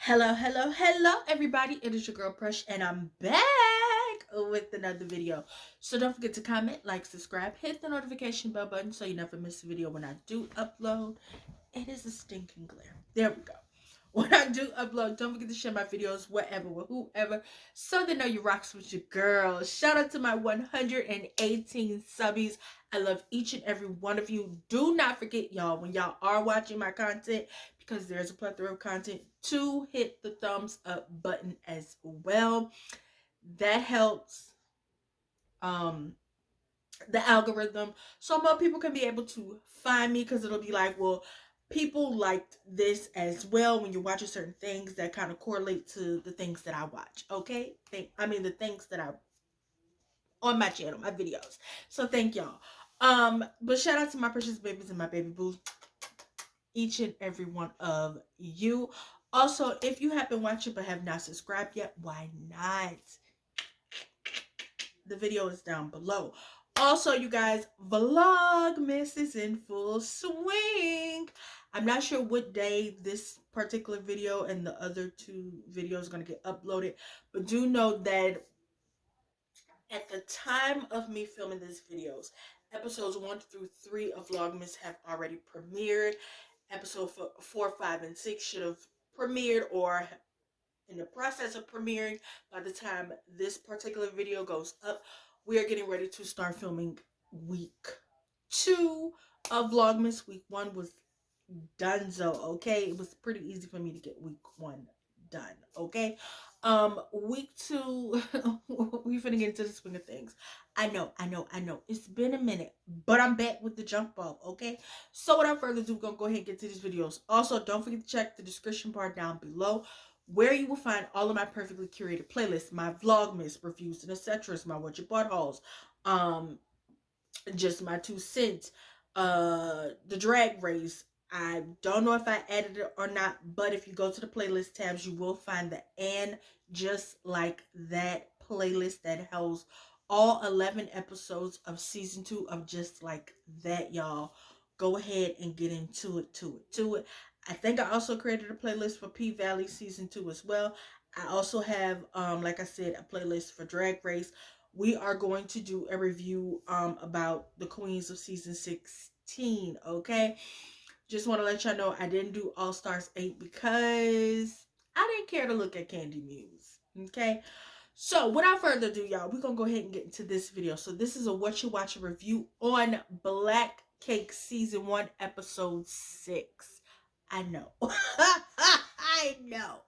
Hello, everybody. It is your girl Presh, and I'm back with another video. So don't forget to comment, like, subscribe, hit the notification bell button so you never miss a video when I do upload. It is a stinking glare. There we go. When I do upload, don't forget to share my videos wherever with whoever so they know you rocks with your girl. Shout out to my 118 subbies. I love each and every one of you. Do not forget, y'all, when y'all are watching my content, because there's a plethora of content, to hit the thumbs up button as well. That helps the algorithm so more people can be able to find me, because it'll be like, well, people liked this as well when you're watching certain things that kind of correlate to the things that I watch. Okay, the things that I on my channel, my videos. So thank y'all. But shout out to my precious babies and my baby boos, each and every one of you. Also, if you have been watching but have not subscribed yet, why not? The video is down below. Also, you guys, Vlogmas is in full swing. I'm not sure what day this particular video and the other two videos are going to get uploaded, but do know that at the time of me filming these videos, episodes 1 through 3 of Vlogmas have already premiered. Episode 4, 5, and 6 should have premiered or in the process of premiering by the time this particular video goes up. We are getting ready to start filming week 2 of Vlogmas. Week 1 was donezo, okay? It was pretty easy for me to get week 1 done, okay? Week 2, we finna get into the swing of things. I know. It's been a minute, but I'm back with the jump ball, okay? So without further ado, we're gonna go ahead and get to these videos. Also, don't forget to check the description bar down below, where you will find all of my perfectly curated playlists, my Vlogmas reviews and etc., my Whatcha hauls, just my 2 cents, the drag race. I don't know if I added it or not, but if you go to the playlist tabs, you will find the And Just Like That playlist that holds all 11 episodes of season 2 of Just Like That, y'all. Go ahead and get into it. I think I also created a playlist for P Valley season 2 as well. I also have, like I said, a playlist for Drag Race. We are going to do a review about the queens of season 16, okay? Just want to let y'all know I didn't do All Stars 8 because I didn't care to look at Candy Muse, okay? So without further ado, y'all, we're going to go ahead and get into this video. So this is a What You Watch review on Black Cake season 1 episode 6. I know. I know.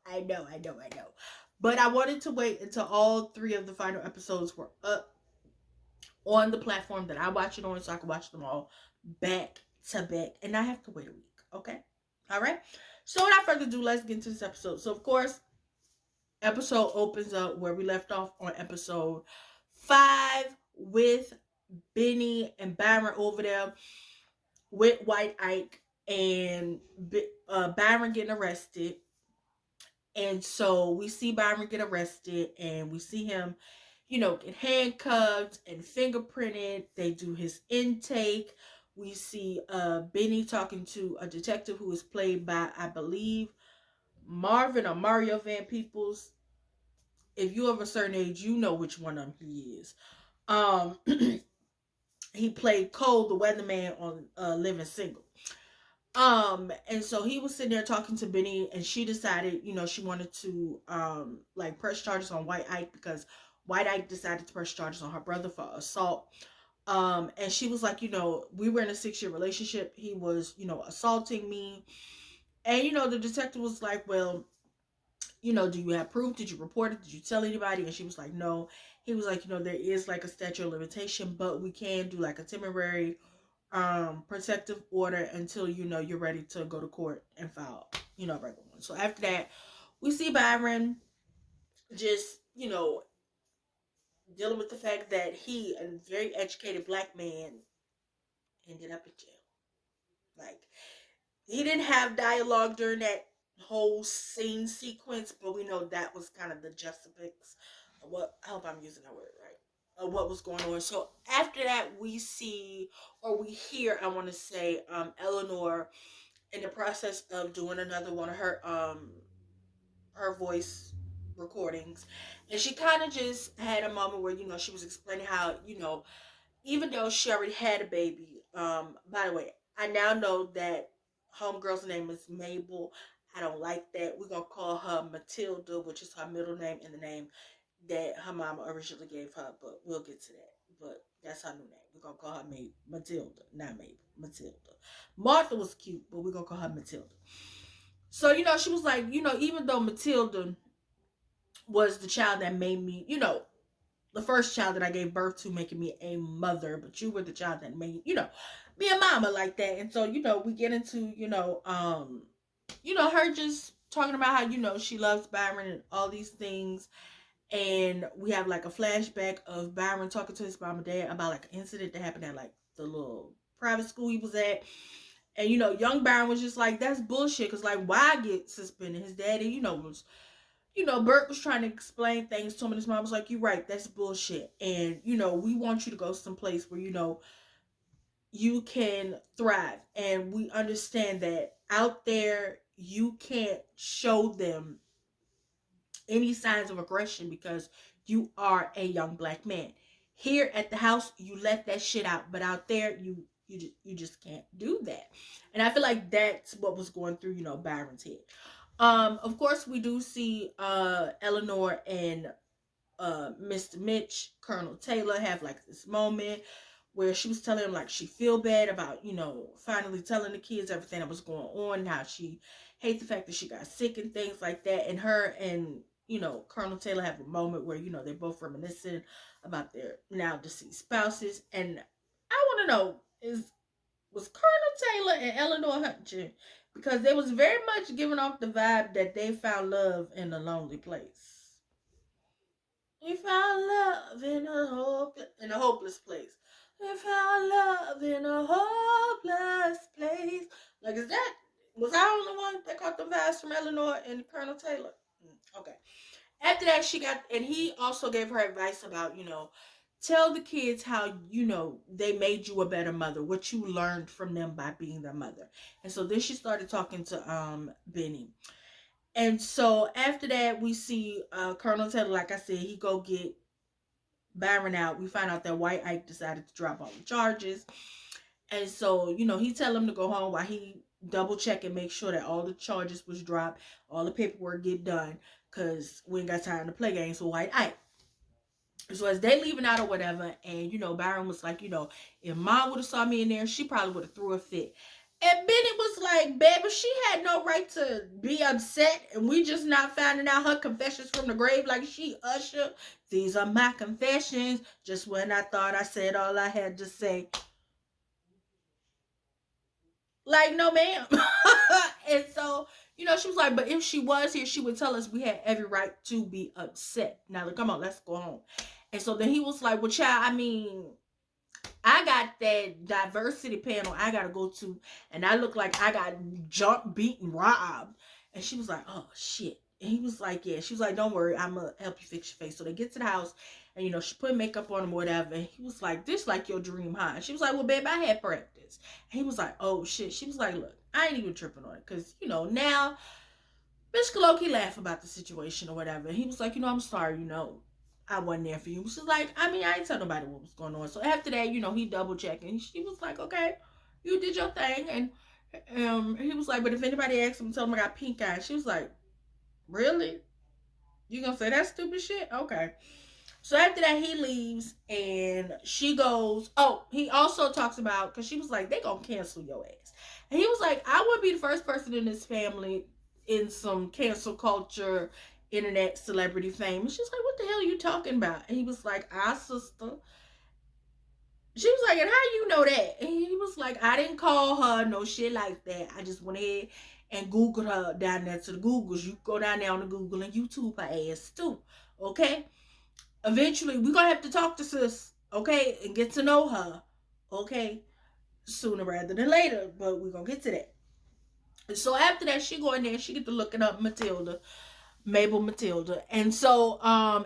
But I wanted to wait until all 3 of the final episodes were up on the platform that I watch it on, so I can watch them all back to back and not have to wait a week. Okay? All right? So without further ado, let's get into this episode. So, of course, episode opens up where we left off on episode 5 with Benny and Byron over there with White Ike and Byron getting arrested. And so we see Byron get arrested and we see him, get handcuffed and fingerprinted. They do his intake. We see Benny talking to a detective who is played by, I believe, Marvin or Mario Van Peebles. If you of a certain age, you know which one of them he is. He played Cole, the weatherman on Living Single. And so he was sitting there talking to Benny, and she decided, she wanted to press charges on White Ike because White Ike decided to press charges on her brother for assault. And she was like, we were in a 6-year relationship. He was, assaulting me. And, the detective was like, well, do you have proof? Did you report it? Did you tell anybody? And she was like, no. He was like, there is like a statute of limitation, but we can do like a temporary protective order until you're ready to go to court and file a regular one. So after that, we see Byron just dealing with the fact that he, a very educated black man, ended up in jail. Like, he didn't have dialogue during that whole scene sequence, but we know that was kind of the justification of what, I hope I'm using that word right, of what was going on. So after that, we see, or we hear, I want to say, Eleanor in the process of doing another one of her her voice recordings, and she kind of just had a moment where she was explaining how even though she already had a baby. By the way, I now know that homegirl's name is Mabel. I don't like that. We're gonna call her Matilda, which is her middle name and the name that her mama originally gave her, but we'll get to that. But that's her new name. We're gonna call her Matilda, not Mabel. Matilda. Martha was cute, but we're gonna call her Matilda. So, she was like, even though Matilda was the child that made me, the first child that I gave birth to, making me a mother, but you were the child that made, me a mama like that. And so, we get into, her just talking about how, she loves Byron and all these things. And we have like a flashback of Byron talking to his mom and dad about like an incident that happened at like the little private school he was at. And young Byron was just like, that's bullshit. Cause like, why get suspended? His daddy, was, Bert was trying to explain things to him, and his mom was like, you're right, that's bullshit. And, we want you to go someplace where, you can thrive. And we understand that out there, you can't show them any signs of aggression because you are a young black man. Here at the house, you let that shit out, but out there, you just can't do that. And I feel like that's what was going through, Byron's head. Of course, we do see Eleanor and Mr. Mitch, Colonel Taylor, have like this moment where she was telling him like she feel bad about finally telling the kids everything that was going on, how she hates the fact that she got sick and things like that. And her and Colonel Taylor have a moment where they're both reminiscing about their now deceased spouses. And I want to know, was Colonel Taylor and Eleanor Hutchin, because they was very much giving off the vibe that they found love in a lonely place. We found love in a hopeless place. We found love in a hopeless place. Like, was I the only one that caught the vibes from Eleanor and Colonel Taylor? Okay. After that, and he also gave her advice about, tell the kids how, they made you a better mother, what you learned from them by being their mother. And so then she started talking to Benny. And so after that, we see Colonel Taylor, like I said, he go get Byron out. We find out that White Ike decided to drop all the charges. And so, he tell him to go home while he double check and make sure that all the charges was dropped, all the paperwork get done, because we ain't got time to play games with White Ike. So as they leaving out or whatever, and Byron was like, if Mom would have saw me in there, she probably would have threw a fit. And Bennett was like, baby, she had no right to be upset, and we just not finding out her confessions from the grave like she Usher. These are my confessions. Just when I thought I said all I had to say. Like, no, ma'am. And so, she was like, but if she was here, she would tell us we had every right to be upset. Now, come on, let's go home. And so then he was like, well, child, I mean, I got that diversity panel I got to go to, and I look like I got jumped, beaten, robbed. And she was like, oh, shit. And he was like, yeah. She was like, don't worry, I'm going to help you fix your face. So they get to the house, and, she put makeup on him or whatever. And he was like, this like your dream, huh? And she was like, well, babe, I had practice. And he was like, oh, shit. She was like, look, I ain't even tripping on it. Because, now, Miss Kaloki laughed about the situation or whatever. And he was like, I'm sorry, I wasn't there for you. She's like, I mean, I ain't tell nobody what was going on. So after that, he double checked, and she was like, okay, you did your thing. And he was like, but if anybody asks him, tell him I got pink eye. She was like, really? You gonna say that stupid shit? Okay. So after that, he leaves, and she goes, oh, he also talks about, because she was like, they gonna cancel your ass. And he was like, I wouldn't be the first person in this family in some cancel culture, internet celebrity fame. And she's like, what the hell are you talking about? And he was like, our sister. She was like, and how you know that? And he was like, I didn't call her, no shit like that. I just went ahead and Googled her down there to the Googles. You go down there on the Google and YouTube her ass too. Okay? Eventually, we're going to have to talk to sis, okay? And get to know her, okay? Sooner rather than later. But we're going to get to that. So after that, she go in there and she get to looking up Mabel Matilda. And so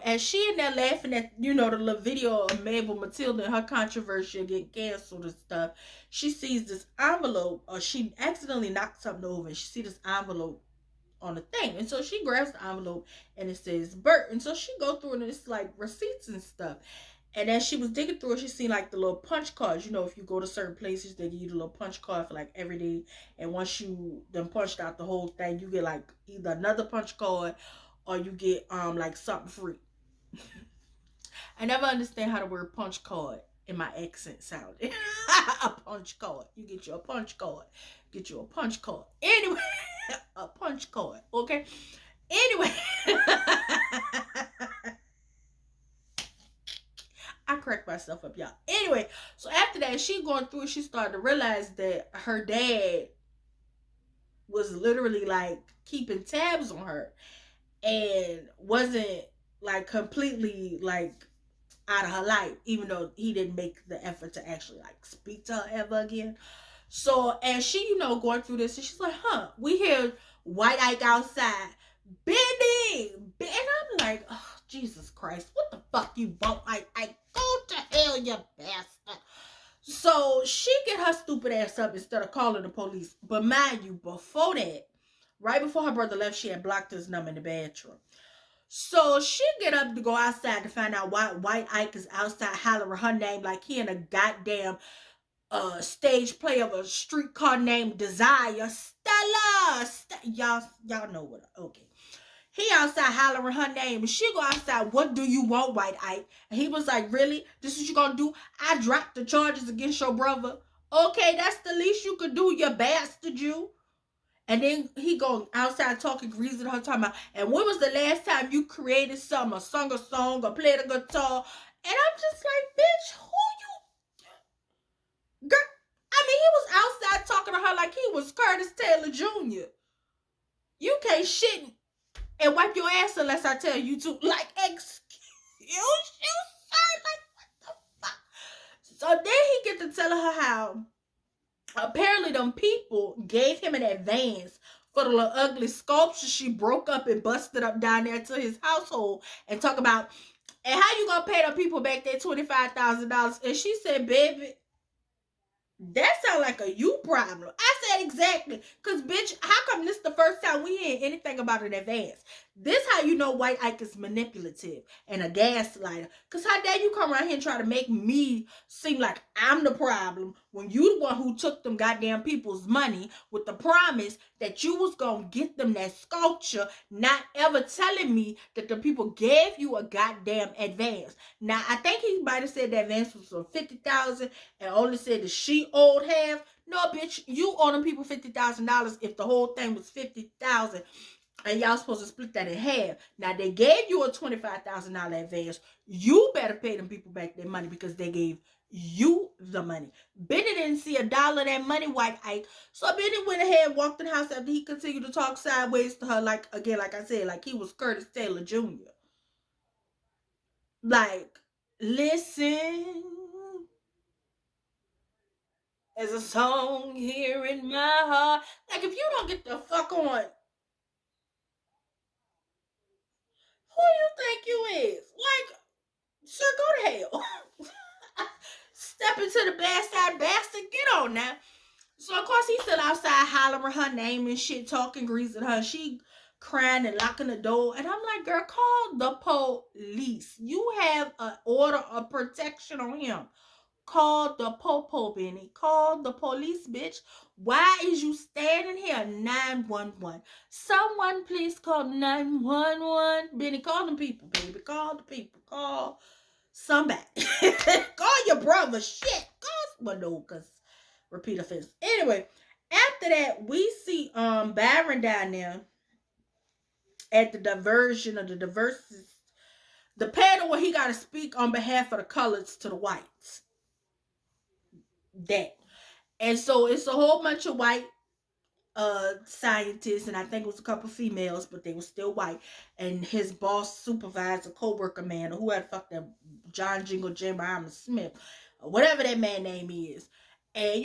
as she in there laughing at, the little video of Mabel Matilda and her controversy getting canceled and stuff, she sees this envelope, or she accidentally knocked something over, and she sees this envelope on the thing. And so she grabs the envelope and it says Bert. And so she go through and it's like receipts and stuff. And as she was digging through it, she seen like the little punch cards. You know, if you go to certain places, they give you the little punch card for like every day. And once you then punched out the whole thing, you get like either another punch card or you get like something free. I never understand how the word punch card in my accent sounded. A punch card. You get you a punch card. Get you a punch card. Anyway, a punch card. Okay. Anyway. I cracked myself up, y'all. Anyway, so after that, she going through it, she started to realize that her dad was literally like keeping tabs on her and wasn't like completely like out of her life, even though he didn't make the effort to actually like speak to her ever again. So as she, going through this, and she's like, we hear White Ike outside, Benny, and I'm like, oh, Jesus Christ, what the fuck you want, Ike? Go to hell, you bastard. So she get her stupid ass up instead of calling the police. But mind you, before that, right before her brother left, she had blocked his number in the bathroom. So she get up to go outside to find out why White Ike is outside hollering her name like he in a goddamn stage play of a streetcar named Desire. Stella. Y'all know what. Okay. He outside hollering her name and she go outside, what do you want, White Ike? And he was like, really? This is what you gonna do? I dropped the charges against your brother. Okay, that's the least you could do, you bastard, you. And then he go outside talking greasy to her, talking about, and when was the last time you created something, or sung a song, or played a guitar? And I'm just like, bitch, who you? Girl, I mean, he was outside talking to her like he was Curtis Taylor Jr. You can't shit and wipe your ass unless I tell you to. Like, excuse you, sir? Like, what the fuck? So then he get to telling her how apparently them people gave him an advance for the little ugly sculpture she broke up and busted up down there to his household, and talk about, and how you gonna pay them people back their $25,000? And she said, baby, that sound like a you problem. I said exactly. Cause bitch, how come this the first time we hear anything about an advance? This how you know White Ike is manipulative and a gaslighter. Cause how dare you come around here and try to make me seem like I'm the problem when you the one who took them goddamn people's money with the promise that you was gonna get them that sculpture, not ever telling me that the people gave you a goddamn advance. Now I think he might have said the advance was for $50,000 and only said that she owed half. No, bitch, you owe them people $50,000 if the whole thing was $50,000. And y'all supposed to split that in half. Now they gave you a $25,000 advance. You better pay them people back their money because they gave you the money. Benny didn't see a dollar of that money, White Ike. So Benny went ahead and walked in the house after he continued to talk sideways to her, like again, like I said, like he was Curtis Taylor Jr. Like, listen, there's a song here in my heart. Like, if you don't get the fuck on, who you think you is? Like, sir, go to hell. Step into the bastard bastard. Get on now. So of course he's still outside hollering her name and shit, talking greasing her. She crying and locking the door. And I'm like, girl, call the police. You have an order of protection on him. Call the popo, Benny. Call the police, bitch. Why is you standing here? 911. Someone please call 911. Benny, call them people, baby. Call the people. Call somebody. Call your brother. Shit. Call, well, no, because repeat offense. Anyway, after that, we see Byron down there at the diversion of the diversity, the panel where he got to speak on behalf of the coloreds to the whites. That. And so it's a whole bunch of white scientists, and I think it was a couple females, but they were still white. And his boss, supervisor, co-worker man, or whoever the fuck that John Jingle Jim Muhammad Smith, or whatever that man name is. And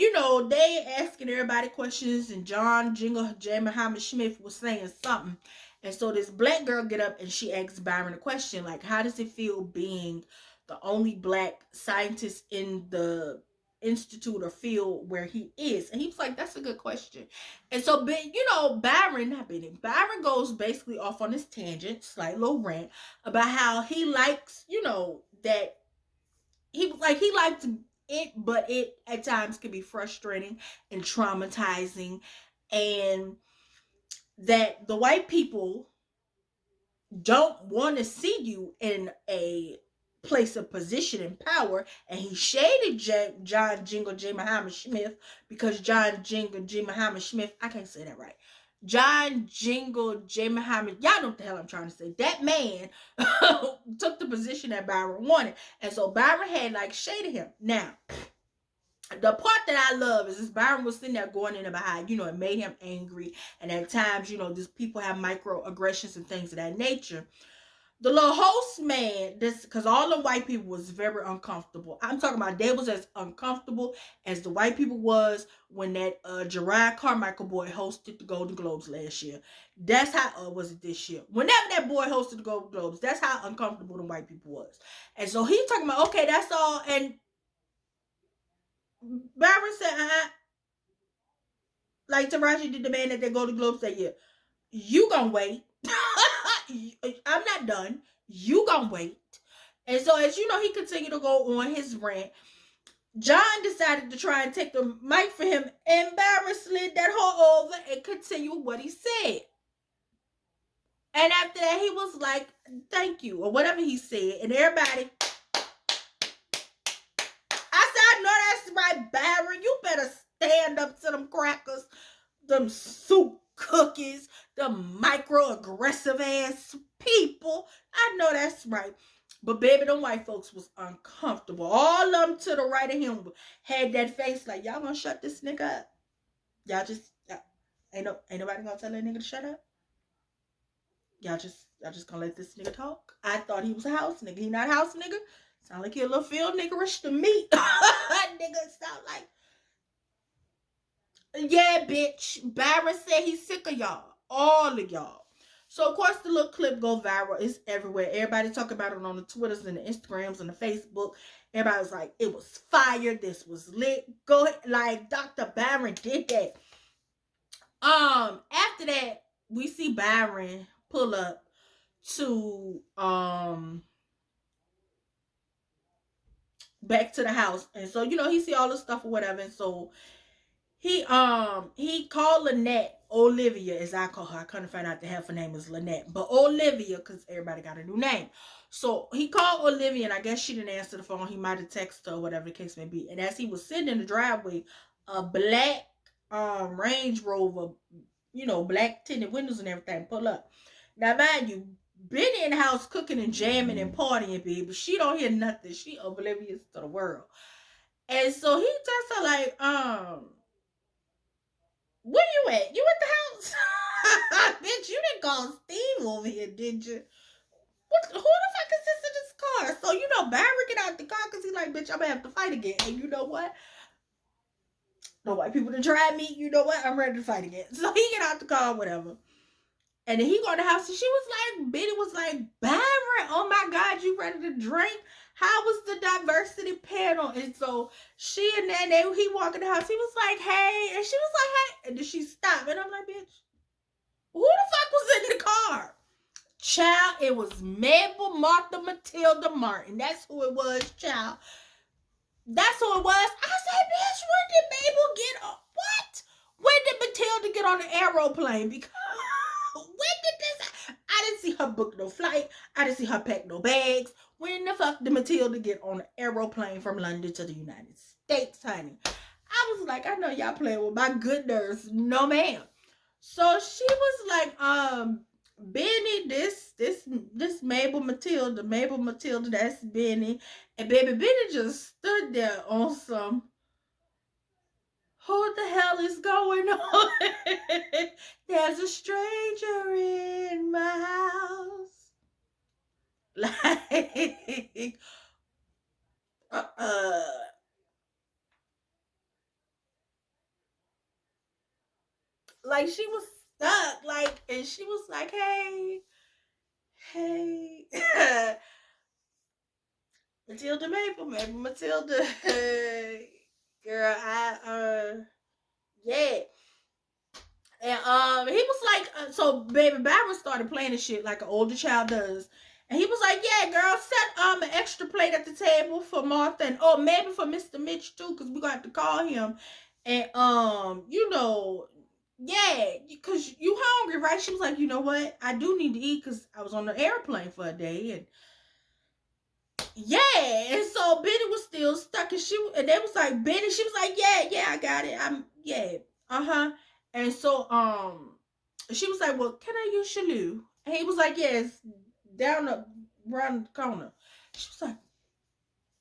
they asking everybody questions, and John Jingle J. Muhammad Smith was saying something. And so this black girl get up and she asks Byron a question, like, how does it feel being the only black scientist in the institute or field where he is? And he was like, that's a good question. And so, you know, Byron goes basically off on this tangent, slight little rant about how he likes, you know, that he liked it, but it at times can be frustrating and traumatizing, and that the white people don't want to see you in a place of position and power. And he shaded John Jingle J. Muhammad Smith, because John Jingle J. Muhammad Smith, I can't say that right. John Jingle J. Muhammad, y'all know what the hell I'm trying to say. That man took the position that Byron wanted. And so Byron had like shaded him. Now, the part that I love is this: Byron was sitting there going in about how, you know, it made him angry. And at times, you know, these people have microaggressions and things of that nature. The little host man, this, because all the white people was very uncomfortable. I'm talking about they was as uncomfortable as the white people was when that Gerard Carmichael boy hosted the Golden Globes last year. That's how, was it this year? Whenever that boy hosted the Golden Globes, that's how uncomfortable the white people was. And so he talking about, okay, that's all. And Byron said, like Taraji did the man at the Golden Globes that year. You gonna wait. I'm not done. You gonna wait. And so, as you know, he continued to go on his rant. John decided to try and take the mic for him, and Byron slid that whole over and continued what he said. And after that, he was like, thank you, or whatever he said. And everybody, I said, I know that's right, Byron. You better stand up to them crackers, them soup cookies, the microaggressive ass people. I know that's right. But baby, them white folks was uncomfortable. All of them to the right of him had that face like, y'all gonna shut this nigga up? Y'all just ain't nobody gonna tell that nigga to shut up? Y'all just gonna let this nigga talk? I thought he was a house nigga. He not a house nigga. Sound like he a little field niggerish to me. Nigga sound like, yeah, bitch. Byron said he's sick of y'all. All of y'all. So, of course, the little clip go viral. It's everywhere. Everybody talk about it on the Twitters and the Instagrams and the Facebook. Everybody was like, it was fire. This was lit. Go ahead. Like, Dr. Byron did that. After that, we see Byron pull up to, back to the house. And so, you know, he see all the stuff or whatever. And so, he called Lynette, Olivia as I call her. I couldn't find out the half her name is Lynette, but Olivia, because everybody got a new name. So he called Olivia, and I guess she didn't answer the phone. He might have texted her, whatever the case may be. And as he was sitting in the driveway, a black Range Rover, you know, black tinted windows and everything, pull up. Now mind you, Benny in the house cooking and jamming and partying, baby. She don't hear nothing. She oblivious to the world. And so he just her like, where you at? You at the house? Bitch, you didn't call Steve over here, did you? Who the fuck is this in this car? So, you know, Barry get out the car because he's like, bitch, I'm going to have to fight again. And you know what? The white people that tried me, you know what? I'm ready to fight again. So he get out the car, whatever. And then he go to the house and she was like, Betty was like, Byron, oh my God, you ready to drink? How was the diversity panel? And so she and then he walked in the house. He was like, hey. And she was like, hey. And then she stopped. And I'm like, bitch, who the fuck was in the car? Child, it was Mabel Martha Matilda Martin. That's who it was, child. That's who it was. I said, bitch, when did Mabel get on? What? When did Matilda get on the aeroplane? Because when did this? I didn't see her book no flight. I didn't see her pack no bags. When the fuck did Matilda get on an aeroplane from London to the United States, honey? I was like, I know y'all playing with my good nerves. No, ma'am. So she was like, Benny, this Mabel Matilda, that's Benny. And baby Benny just stood there on some, who the hell is going on? There's a stranger in my house. Like, like she was stuck. Like, and she was like, hey. Matilda Maple, Matilda. Hey. Girl, yeah. And he was like, so baby Byron started playing this shit like an older child does. And he was like, yeah, girl, set an extra plate at the table for Martha and maybe for Mr. Mitch too, because we're gonna have to call him. And yeah, because you hungry, right? She was like, you know what? I do need to eat because I was on the airplane for a day. And yeah, and so Benny was still stuck, and they was like, Benny, she was like, yeah, I got it. Yeah, and so she was like, well, can I use Shalou? And he was like, yes, down the around the corner. She was like,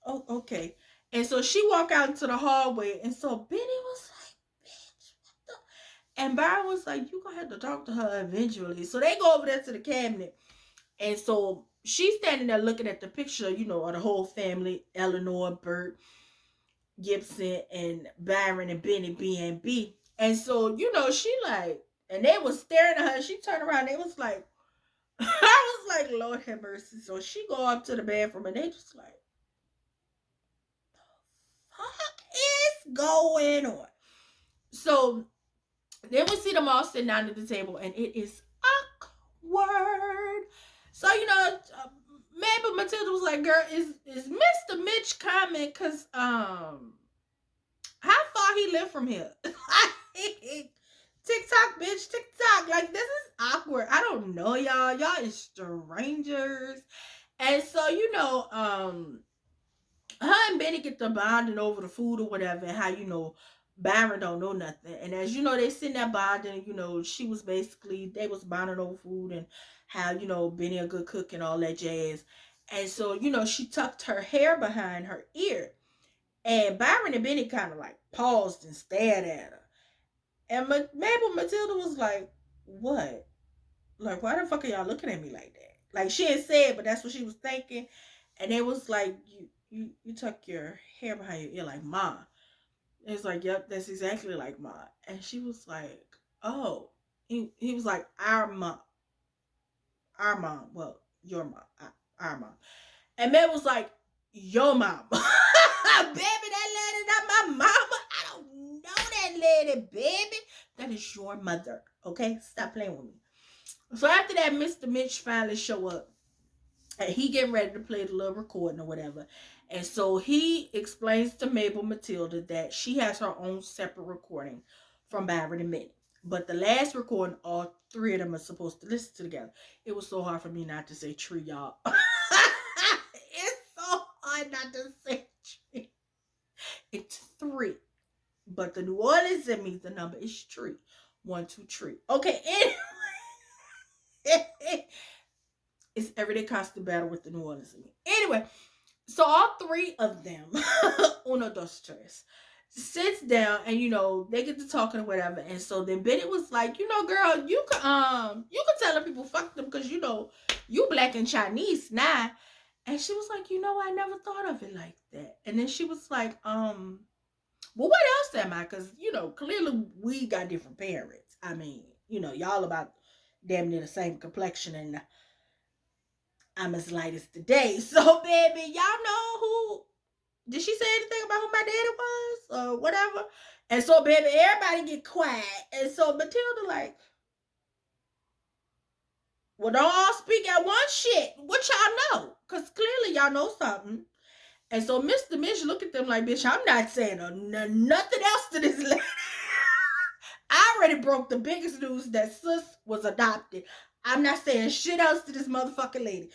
oh, okay. And so she walked out into the hallway, and so Benny was like, bitch, what the? And Byron was like, you gonna have to talk to her eventually. So they go over there to the cabinet. And so she's standing there looking at the picture, of the whole family, Eleanor, Bert, Gibson, and Byron and Benny B&B. And so, she like, and they was staring at her. She turned around. They was like, I was like, Lord have mercy. So she go up to the bathroom and they just like, what is going on? So then we see them all sitting down at the table and it is awkward. So, maybe Matilda was like, girl, is Mr. Mitch coming? Cause how far he live from here? TikTok, bitch, TikTok. Like, this is awkward. I don't know y'all. Y'all is strangers. And so, her and Benny get to bonding over the food or whatever, and how, Byron don't know nothing. And as you know, they sitting there bonding, she was they was bonding over food and how, Benny a good cook and all that jazz. And so, she tucked her hair behind her ear. And Byron and Benny kind of like paused and stared at her. And Mabel Matilda was like, what? Like, why the fuck are y'all looking at me like that? Like, she ain't said, but that's what she was thinking. And it was like, you tuck your hair behind your ear like Ma. It's like, yep, that's exactly like Ma. And she was like, oh. He was like, our mom. Our mom. Well, your mom. Our mom. And Meg was like, your mom. Baby, that lady, not my mama. I don't know that lady, baby. That is your mother. Okay? Stop playing with me. So after that, Mr. Mitch finally show up. And he getting ready to play the little recording or whatever. And so he explains to Mabel Matilda that she has her own separate recording from Byron and Minnie. But the last recording, all three of them are supposed to listen to together. It was so hard for me not to say tree, y'all. It's so hard not to say tree. It's three. But the New Orleans in me, the number is tree. 1, 2, 3. Okay, anyway. It's everyday constant battle with the New Orleans in me. Anyway, so all three of them, uno, dos, tres, sits down and they get to talking or whatever. And so then Betty was like, girl, you can tell the people fuck them because you black and Chinese now. And she was like, I never thought of it like that. And then she was like, well, what else am I? Because clearly we got different parents. I mean, y'all about damn near the same complexion, and I'm as light as the day. So, baby, y'all know who. Did she say anything about who my daddy was or whatever? And so, baby, everybody get quiet. And so Matilda like, well, don't all speak at one shit. What y'all know? Because clearly y'all know something. And so Mr. Mitch look at them like, bitch, I'm not saying nothing else to this lady. I already broke the biggest news that sis was adopted. I'm not saying shit else to this motherfucking lady.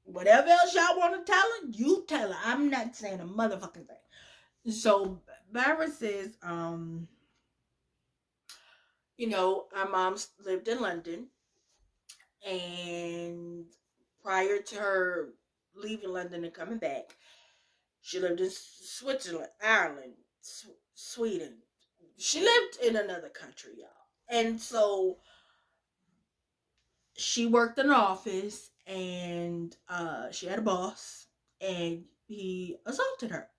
Whatever else y'all want to tell her, you tell her. I'm not saying a motherfucking thing. So Byron says, our mom lived in London, and prior to her leaving London and coming back, she lived in Switzerland, Ireland, Sweden. She lived in another country, y'all. And so she worked in an office, and she had a boss, and he assaulted her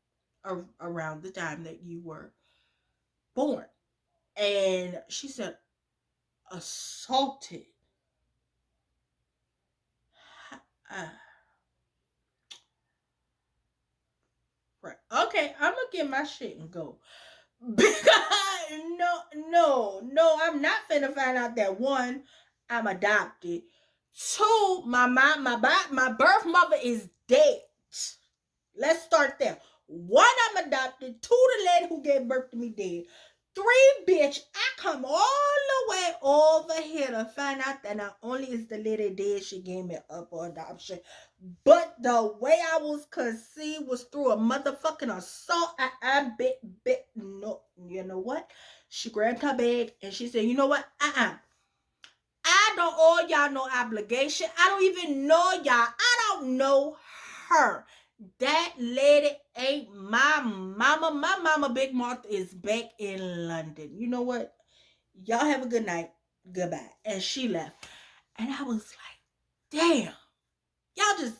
around the time that you were born. And she said, assaulted. Uh, right. Okay, I'm gonna get my shit and go. Because no, I'm not finna find out that one, I'm adopted. Two, my birth mother is dead. Let's start there. One, I'm adopted. Two, the lady who gave birth to me dead. Three, bitch, I come all the way over here to find out that not only is the lady dead, she gave me up for adoption, but the way I was conceived was through a motherfucking assault. I bet, no, you know what? She grabbed her bag and she said, you know what? I don't owe y'all no obligation. I don't even know y'all. I don't know her. That lady ain't my mama. My mama, Big Martha, is back in London. You know what? Y'all have a good night. Goodbye. And she left. And I was like, damn. Y'all just,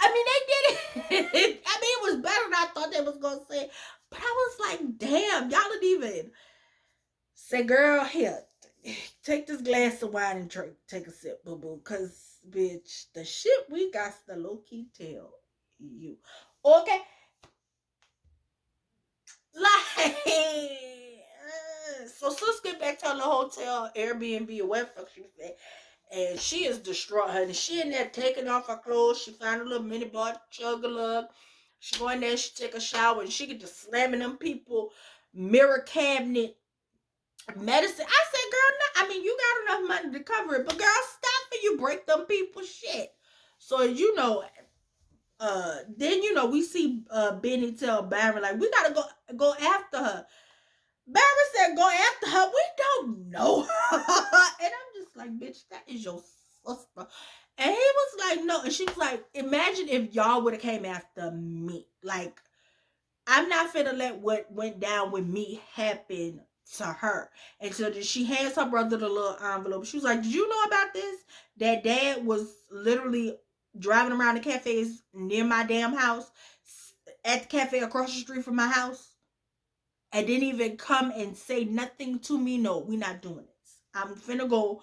I mean, they did it. I mean, it was better than I thought they was going to say. But I was like, damn. Y'all didn't even say, girl, here, take this glass of wine and drink. Take a sip, boo boo. Because, bitch, the shit we got to low key tell you. Okay? Like, so sis get back to the hotel, Airbnb, or whatever fuck she said, and she is distraught, honey. She in there taking off her clothes. She find a little mini bar, chug a lug. She go in there, she take a shower, and she get to slamming them people mirror cabinet medicine. I said, girl, no, I mean, you got enough money to cover it, but girl, stop it. You break them people shit. So then we see Benny tell Barry, like, we gotta go after her. Barry said, go after her. We don't know her. And I'm just like, bitch, that is your sister. And he was like, no. And she was like, imagine if y'all would have came after me. Like, I'm not finna let what went down with me happen to her. And so she hands her brother the little envelope. She was like, did you know about this? That dad was literally driving around the cafes near my damn house, at the cafe across the street from my house, and didn't even come and say nothing to me. No, we not doing this. I'm finna go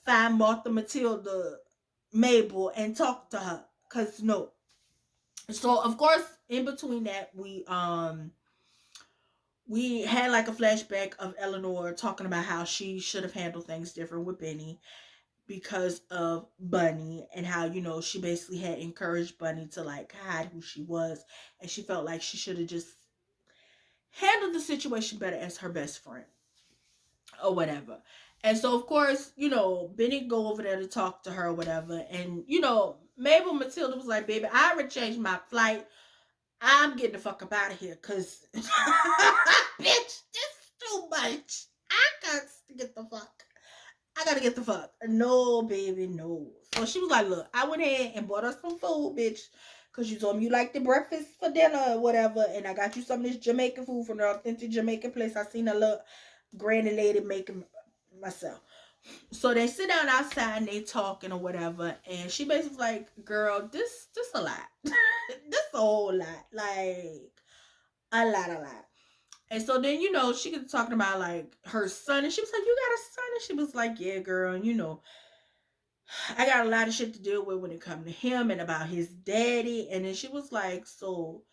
find Martha, Matilda, Mabel, and talk to her. Cause no. So of course, in between that, we had like a flashback of Eleanor talking about how she should have handled things different with Benny because of Bunny, and how she basically had encouraged Bunny to like hide who she was, and she felt like she should have just handled the situation better as her best friend or whatever. And so of course, Benny go over there to talk to her or whatever. And Mabel Matilda was like, baby, I already changed my flight. I'm getting the fuck up out of here. Cause bitch, this is too much. I got to get the fuck. I gotta get the fuck. No, baby, no. So she was like, look, I went ahead and bought us some food, bitch. Cause you told me you liked the breakfast for dinner or whatever. And I got you some of this Jamaican food from the authentic Jamaican place. I seen a little granny lady making myself. So they sit down outside and they talking or whatever. And she basically like, girl, this a lot. This a whole lot. Like a lot. And so then, she gets talking about like her son, and she was like, you got a son? And she was like, yeah, girl, and I got a lot of shit to deal with when it comes to him and about his daddy. And then she was like, so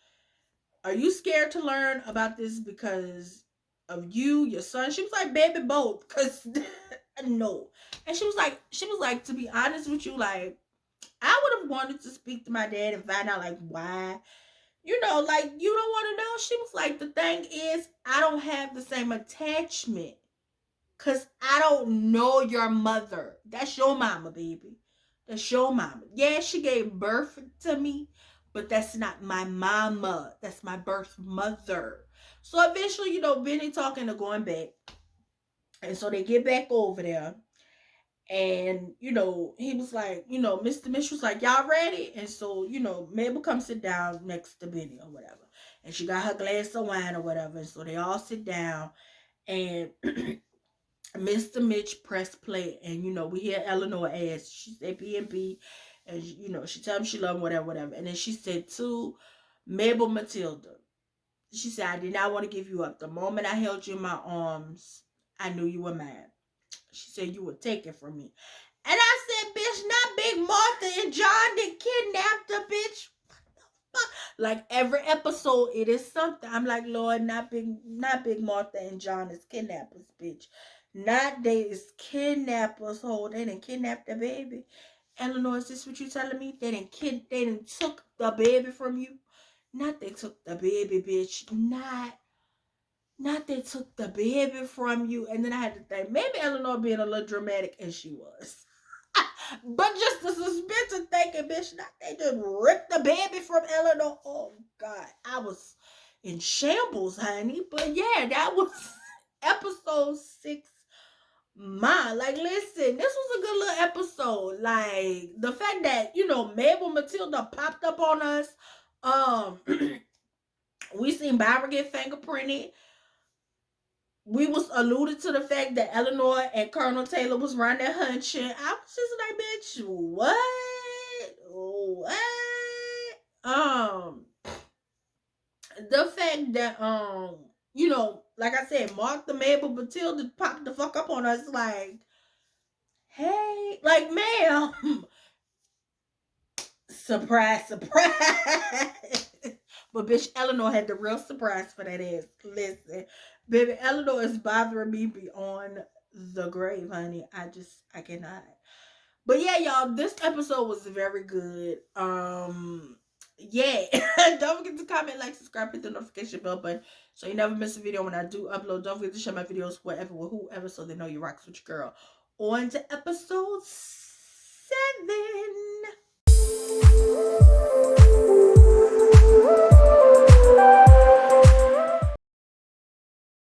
are you scared to learn about this because of you, your son? She was like, baby, both. Cause no. And she was like, to be honest with you, like, I would have wanted to speak to my dad and find out like why. Like, you don't want to know. She was like, the thing is, I don't have the same attachment. Cause I don't know your mother. That's your mama, baby. That's your mama. Yeah, she gave birth to me, but that's not my mama. That's my birth mother. So eventually, Benny talking to going back. And so they get back over there. And, he was like, Mr. Mitch was like, y'all ready? And so, Mabel comes sit down next to Benny or whatever. And she got her glass of wine or whatever. And so they all sit down. And Mr. Mitch pressed play, and we hear Eleanor ask. She said B&B, and she tell him she love him, whatever. And then she said to Mabel Matilda, she said, I did not want to give you up. The moment I held you in my arms, I knew you were mine. She said you were taken from me. And I said, bitch, not Big Martha and John that kidnapped the bitch. Like every episode, it is something. I'm like, Lord, not Big Martha and John is kidnappers, bitch. Not they is kidnappers. Hold, they didn't kidnap the baby. Eleanor, is this what you telling me? They didn't took the baby from you. Not they took the baby, bitch. Not they took the baby from you. And then I had to think, maybe Eleanor being a little dramatic, and she was. But just the suspense of thinking, bitch, not they just ripped the baby from Eleanor. Oh God, I was in shambles, honey. But yeah, that was episode 6. Like, listen, this was a good little episode. Like the fact that Mabel Matilda popped up on us. We seen Byron get fingerprinted. We was alluded to the fact that Eleanor and Colonel Taylor was around there hunching. I was just like, bitch, what? The fact that like I said, Martha, Mabel, Matilda popped the fuck up on us, like, hey, like, ma'am, surprise, surprise. But bitch, Eleanor had the real surprise for that ass. Listen, baby, Eleanor is bothering me beyond the grave, honey. I cannot. But yeah, y'all, this episode was very good. Yeah. Don't forget to comment, like, subscribe, hit the notification bell button so you never miss a video when I do upload. Don't forget to share my videos wherever with whoever so they know you rocks with your girl. On to episode 7.